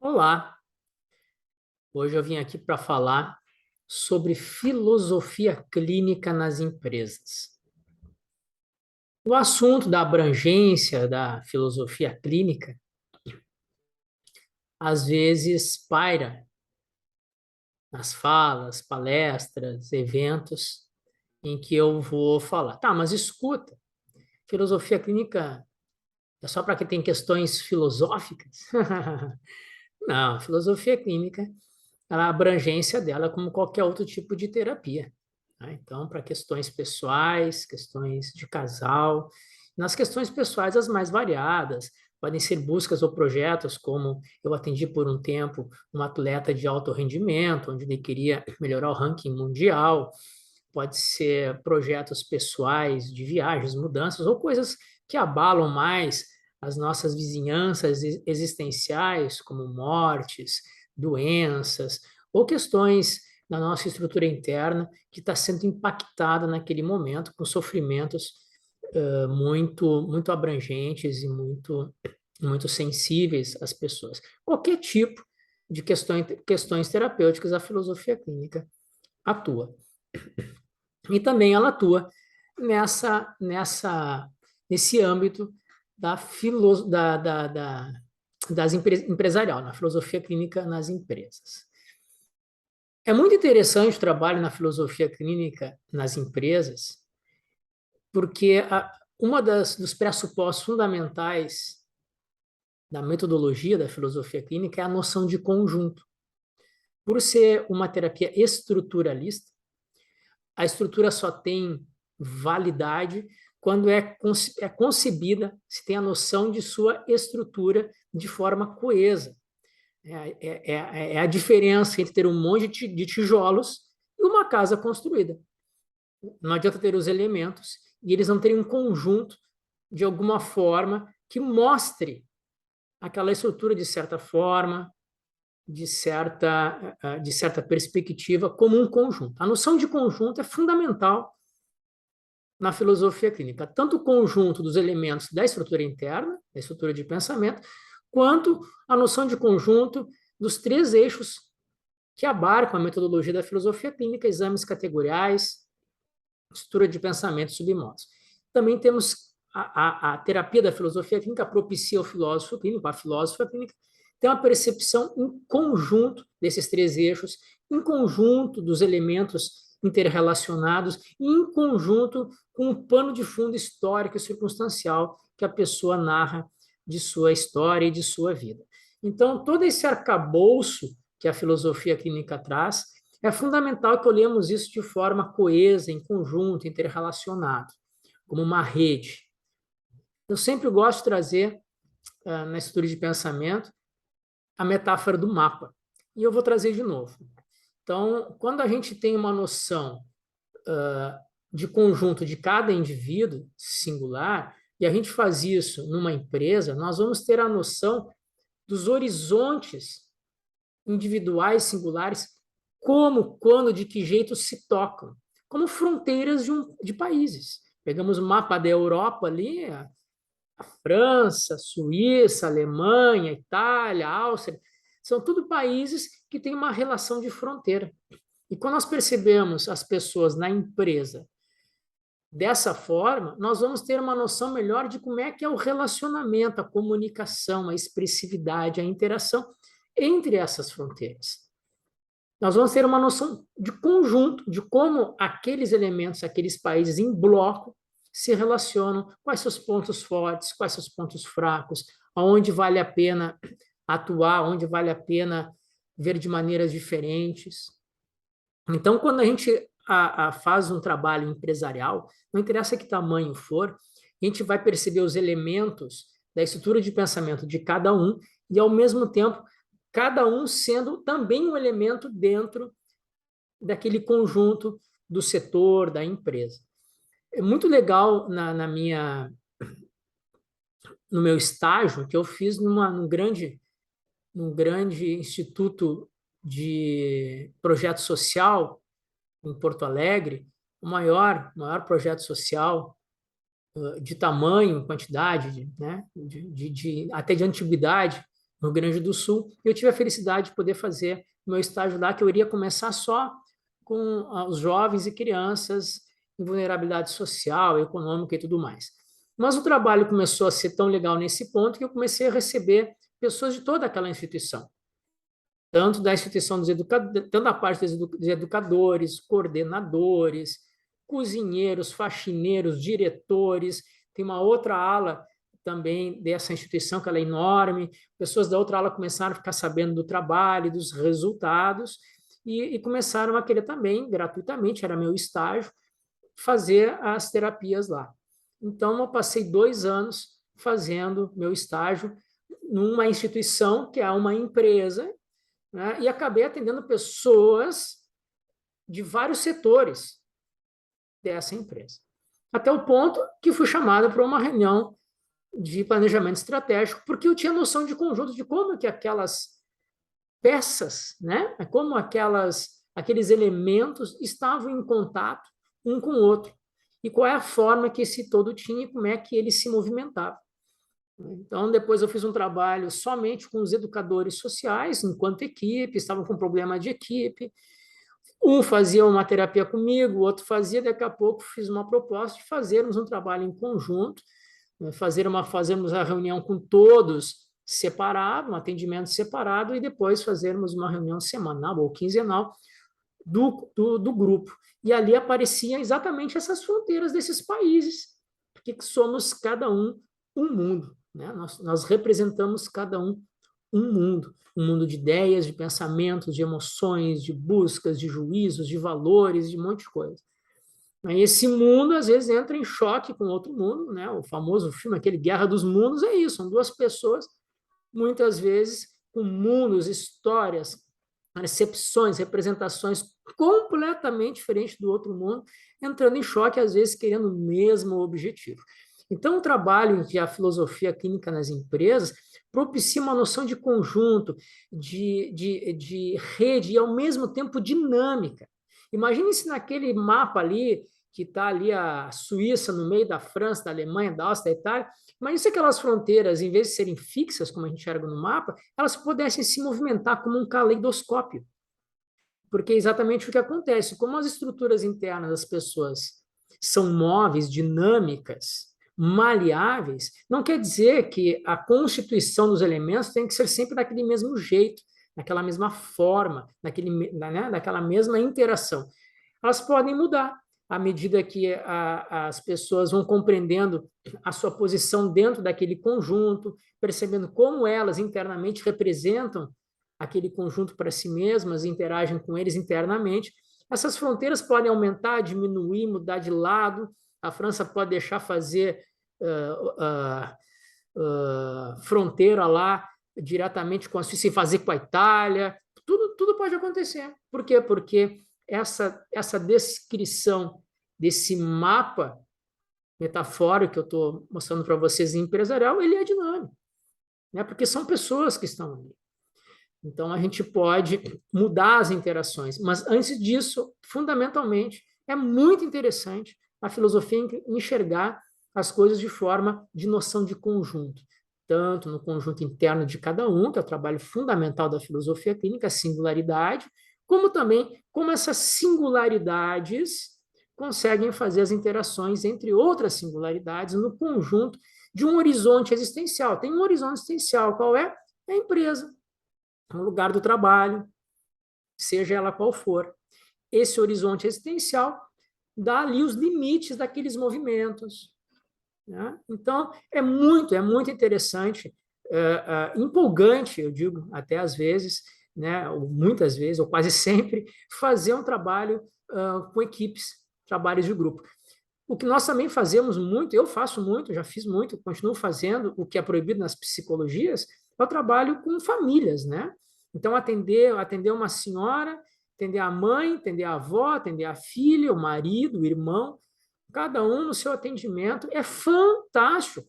Olá, hoje eu vim aqui para falar sobre filosofia clínica nas empresas. O assunto da abrangência da filosofia clínica às vezes paira nas falas, palestras, eventos em que eu vou falar. Tá, mas escuta, filosofia clínica é só para quem tem questões filosóficas? Não, filosofia clínica, a abrangência dela é como qualquer outro tipo de terapia, né? Então, para questões pessoais, questões de casal, nas questões pessoais as mais variadas, podem ser buscas ou projetos, como eu atendi por um tempo um atleta de alto rendimento, onde ele queria melhorar o ranking mundial, pode ser projetos pessoais de viagens, mudanças, ou coisas que abalam mais as nossas vizinhanças existenciais, como mortes, doenças, ou questões na nossa estrutura interna que está sendo impactada naquele momento com sofrimentos muito abrangentes e muito sensíveis às pessoas. Qualquer tipo de questões terapêuticas, a filosofia clínica atua. E também ela atua nesse âmbito da, filo, da, das empresarial, na filosofia clínica nas empresas. É muito interessante o trabalho na filosofia clínica nas empresas, porque dos pressupostos fundamentais da metodologia da filosofia clínica é a noção de conjunto. Por ser uma terapia estruturalista, a estrutura só tem validade quando é concebida, se tem a noção de sua estrutura de forma coesa. É a diferença entre ter um monte de tijolos e uma casa construída. Não adianta ter os elementos e eles não terem um conjunto de alguma forma que mostre aquela estrutura de certa forma, de certa perspectiva, como um conjunto. A noção de conjunto é fundamental na filosofia clínica, tanto o conjunto dos elementos da estrutura interna, da estrutura de pensamento, quanto a noção de conjunto dos três eixos que abarcam a metodologia da filosofia clínica: exames categoriais, estrutura de pensamento e submodos. Também temos a terapia da filosofia clínica propicia ao filósofo clínico, a filósofa clínica, ter uma percepção em conjunto desses três eixos, em conjunto dos elementos interrelacionados e em conjunto com o pano de fundo histórico e circunstancial que a pessoa narra de sua história e de sua vida. Então, todo esse arcabouço que a filosofia clínica traz, é fundamental que olhemos isso de forma coesa, em conjunto, interrelacionado, como uma rede. Eu sempre gosto de trazer, na estrutura de pensamento, a metáfora do mapa. E eu vou trazer de novo. Então, quando a gente tem uma noção de conjunto de cada indivíduo singular, e a gente faz isso numa empresa, nós vamos ter a noção dos horizontes individuais, singulares, como, quando, de que jeito se tocam, como fronteiras de países. Pegamos o mapa da Europa ali, a França, Suíça, Alemanha, Itália, Áustria, são tudo países que têm uma relação de fronteira. E quando nós percebemos as pessoas na empresa dessa forma, nós vamos ter uma noção melhor de como é que é o relacionamento, a comunicação, a expressividade, a interação entre essas fronteiras. Nós vamos ter uma noção de conjunto, de como aqueles elementos, aqueles países em bloco se relacionam, quais são os pontos fortes, quais são os pontos fracos, aonde vale a pena atuar, onde vale a pena ver de maneiras diferentes. Então, quando a gente faz um trabalho empresarial, não interessa que tamanho for, a gente vai perceber os elementos da estrutura de pensamento de cada um e, ao mesmo tempo, cada um sendo também um elemento dentro daquele conjunto do setor, da empresa. É muito legal no meu estágio que eu fiz num grande instituto de projeto social em Porto Alegre, o maior projeto social de tamanho, quantidade, né, até de antiguidade no Rio Grande do Sul. Eu tive a felicidade de poder fazer o meu estágio lá, que eu iria começar só com os jovens e crianças em vulnerabilidade social, econômica e tudo mais. Mas o trabalho começou a ser tão legal nesse ponto que eu comecei a receber pessoas de toda aquela instituição, tanto da instituição dos educadores, tanto da parte dos educadores, coordenadores, cozinheiros, faxineiros, diretores. Tem uma outra ala também dessa instituição, que ela é enorme. Pessoas da outra ala começaram a ficar sabendo do trabalho, dos resultados, e começaram a querer também, gratuitamente, era meu estágio, fazer as terapias lá. Então, eu passei 2 anos fazendo meu estágio numa instituição que é uma empresa, né? E acabei atendendo pessoas de vários setores dessa empresa. Até o ponto que fui chamada para uma reunião de planejamento estratégico, porque eu tinha noção de conjunto de como que aquelas peças, né? Como aqueles elementos estavam em contato um com o outro, e qual é a forma que esse todo tinha e como é que ele se movimentava. Então, depois eu fiz um trabalho somente com os educadores sociais, enquanto equipe, estavam com problema de equipe. Um fazia uma terapia comigo, o outro fazia, daqui a pouco fiz uma proposta de fazermos um trabalho em conjunto, né, fazermos a reunião com todos separado, um atendimento separado, e depois fazermos uma reunião semanal ou quinzenal do grupo. E ali apareciam exatamente essas fronteiras desses países, porque somos cada um mundo, né? Nós representamos cada um mundo de ideias, de pensamentos, de emoções, de buscas, de juízos, de valores, de um monte de coisa. Aí esse mundo, às vezes, entra em choque com outro mundo, né? O famoso filme, aquele Guerra dos Mundos, é isso, são duas pessoas, muitas vezes, com mundos, histórias, percepções, representações completamente diferentes do outro mundo, entrando em choque, às vezes, querendo o mesmo objetivo. Então, o trabalho em que a filosofia clínica nas empresas propicia uma noção de conjunto, de rede e, ao mesmo tempo, dinâmica. Imagine se naquele mapa ali, que está ali a Suíça no meio da França, da Alemanha, da Áustria, da Itália, imagine se aquelas fronteiras, em vez de serem fixas, como a gente enxerga no mapa, elas pudessem se movimentar como um caleidoscópio. Porque é exatamente o que acontece. Como as estruturas internas das pessoas são móveis, dinâmicas, maleáveis, não quer dizer que a constituição dos elementos tem que ser sempre daquele mesmo jeito, daquela mesma forma, daquela mesma interação. Elas podem mudar à medida que as pessoas vão compreendendo a sua posição dentro daquele conjunto, percebendo como elas internamente representam aquele conjunto para si mesmas, interagem com eles internamente. Essas fronteiras podem aumentar, diminuir, mudar de lado. A França pode deixar fazer fronteira lá diretamente com a Suíça e fazer com a Itália. Tudo pode acontecer. Por quê? Porque essa descrição desse mapa metafórico que eu estou mostrando para vocês empresarial, ele é dinâmico, né? Porque são pessoas que estão ali. Então, a gente pode mudar as interações, mas antes disso, fundamentalmente, é muito interessante a filosofia enxergar as coisas de forma de noção de conjunto, tanto no conjunto interno de cada um, que é o trabalho fundamental da filosofia clínica, a singularidade, como também como essas singularidades conseguem fazer as interações entre outras singularidades no conjunto de um horizonte existencial. Tem um horizonte existencial, qual é? É a empresa, no lugar do trabalho, seja ela qual for. Esse horizonte existencial dá ali os limites daqueles movimentos, né? Então, é muito interessante, empolgante, eu digo, até às vezes, né, ou muitas vezes, ou quase sempre, fazer um trabalho com equipes, trabalhos de grupo. O que nós também fazemos muito, eu faço muito, já fiz muito, continuo fazendo, o que é proibido nas psicologias, é o trabalho com famílias, né? Então, atender uma senhora, atender a mãe, atender a avó, atender a filha, o marido, o irmão, cada um no seu atendimento, é fantástico.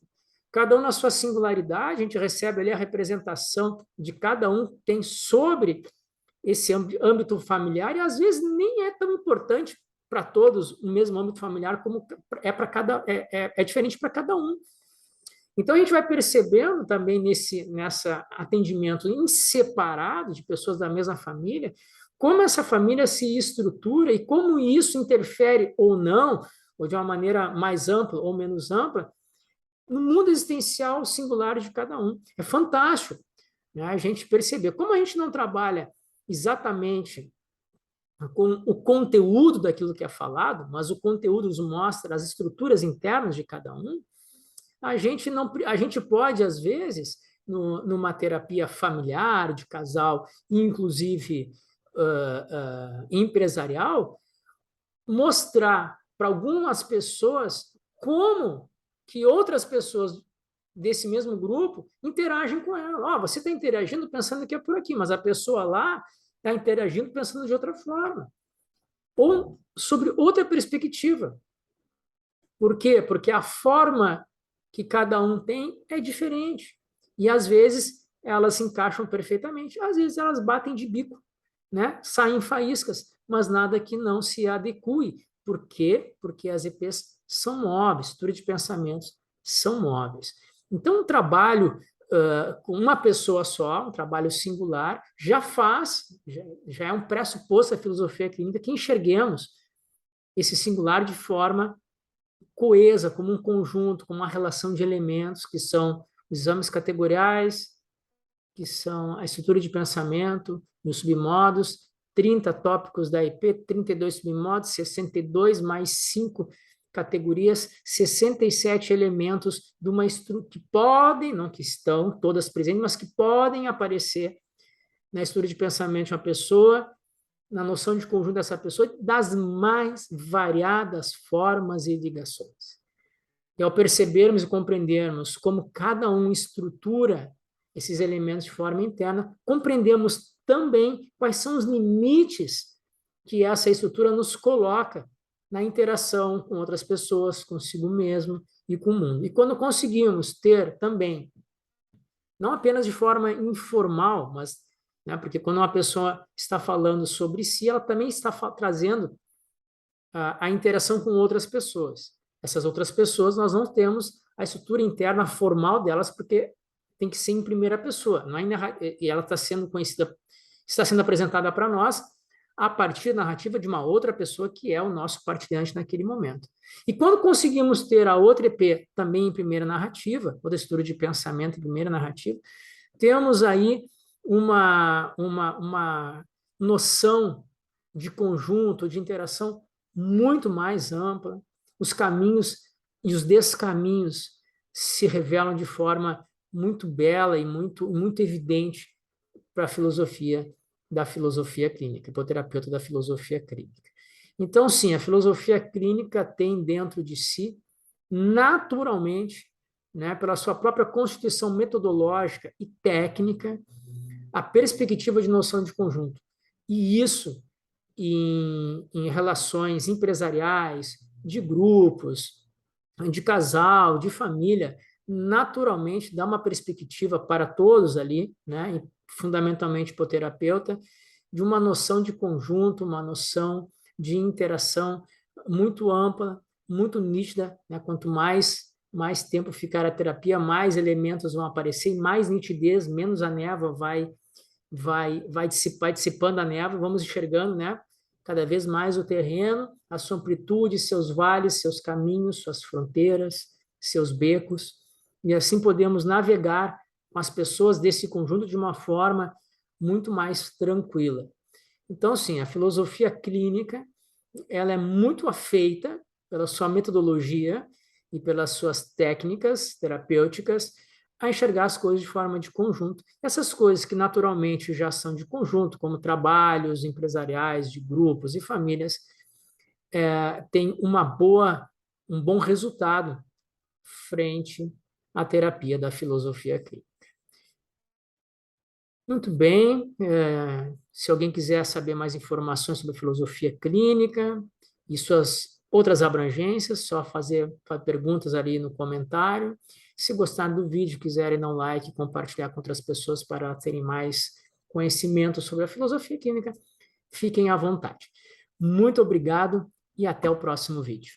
Cada um na sua singularidade, a gente recebe ali a representação de cada um que tem sobre esse âmbito familiar, e às vezes nem é tão importante para todos o mesmo âmbito familiar como é para cada é diferente para cada um. Então, a gente vai percebendo também nessa atendimento em separado de pessoas da mesma família, como essa família se estrutura e como isso interfere ou não, ou de uma maneira mais ampla ou menos ampla, no mundo existencial singular de cada um. É fantástico, né, a gente perceber. Como a gente não trabalha exatamente com o conteúdo daquilo que é falado, mas o conteúdo nos mostra as estruturas internas de cada um, a gente pode, às vezes, numa terapia familiar, de casal, inclusive empresarial, mostrar para algumas pessoas como que outras pessoas desse mesmo grupo interagem com ela. Você está interagindo pensando que é por aqui, mas a pessoa lá está interagindo pensando de outra forma. Ou sobre outra perspectiva. Por quê? Porque a forma que cada um tem é diferente. E às vezes elas se encaixam perfeitamente, às vezes elas batem de bico, né? Saem faíscas, mas nada que não se adeque. Por quê? Porque as EPs são móveis, estrutura de pensamentos são móveis. Então, um trabalho com uma pessoa só, um trabalho singular, já é um pressuposto da filosofia clínica que enxerguemos esse singular de forma coesa, como um conjunto, como uma relação de elementos que são os exames categoriais, que são a estrutura de pensamento, os submodos, 30 tópicos da IP, 32 submodos, 62 mais 5 categorias, 67 elementos de uma estrutura que podem, não que estão todas presentes, mas que podem aparecer na estrutura de pensamento de uma pessoa, na noção de conjunto dessa pessoa, das mais variadas formas e ligações. E ao percebermos e compreendermos como cada um estrutura esses elementos de forma interna, compreendemos também quais são os limites que essa estrutura nos coloca na interação com outras pessoas, consigo mesmo e com o mundo. E quando conseguimos ter também, não apenas de forma informal, mas porque quando uma pessoa está falando sobre si, ela também está trazendo a interação com outras pessoas. Essas outras pessoas, nós não temos a estrutura interna formal delas, porque tem que ser em primeira pessoa. Não é e ela está sendo conhecida, está sendo apresentada para nós a partir da narrativa de uma outra pessoa que é o nosso partilhante naquele momento. E quando conseguimos ter a outra EP também em primeira narrativa, outra estrutura de pensamento em primeira narrativa, temos aí uma noção de conjunto, de interação muito mais ampla. Os caminhos e os descaminhos se revelam de forma muito bela e muito evidente para a filosofia da filosofia clínica, para o terapeuta da filosofia clínica. Então, sim, a filosofia clínica tem dentro de si, naturalmente, pela sua própria constituição metodológica e técnica, a perspectiva de noção de conjunto. E isso, em relações empresariais, de grupos, de casal, de família, naturalmente dá uma perspectiva para todos ali, e fundamentalmente para o terapeuta, de uma noção de conjunto, uma noção de interação muito ampla, muito nítida, Quanto mais tempo ficar a terapia, mais elementos vão aparecer, mais nitidez, menos a névoa vai dissipando a névoa, vamos enxergando, cada vez mais o terreno, a sua amplitude, seus vales, seus caminhos, suas fronteiras, seus becos, e assim podemos navegar com as pessoas desse conjunto de uma forma muito mais tranquila. Então, sim, a filosofia clínica, ela é muito afeita pela sua metodologia e pelas suas técnicas terapêuticas a enxergar as coisas de forma de conjunto. Essas coisas que naturalmente já são de conjunto, como trabalhos empresariais, de grupos e famílias, têm um bom resultado frente à terapia da filosofia clínica. Muito bem, se alguém quiser saber mais informações sobre filosofia clínica e suas outras abrangências, só fazer perguntas ali no comentário. Se gostaram do vídeo, quiserem dar um like, compartilhar com outras pessoas para terem mais conhecimento sobre a filosofia clínica, fiquem à vontade. Muito obrigado e até o próximo vídeo.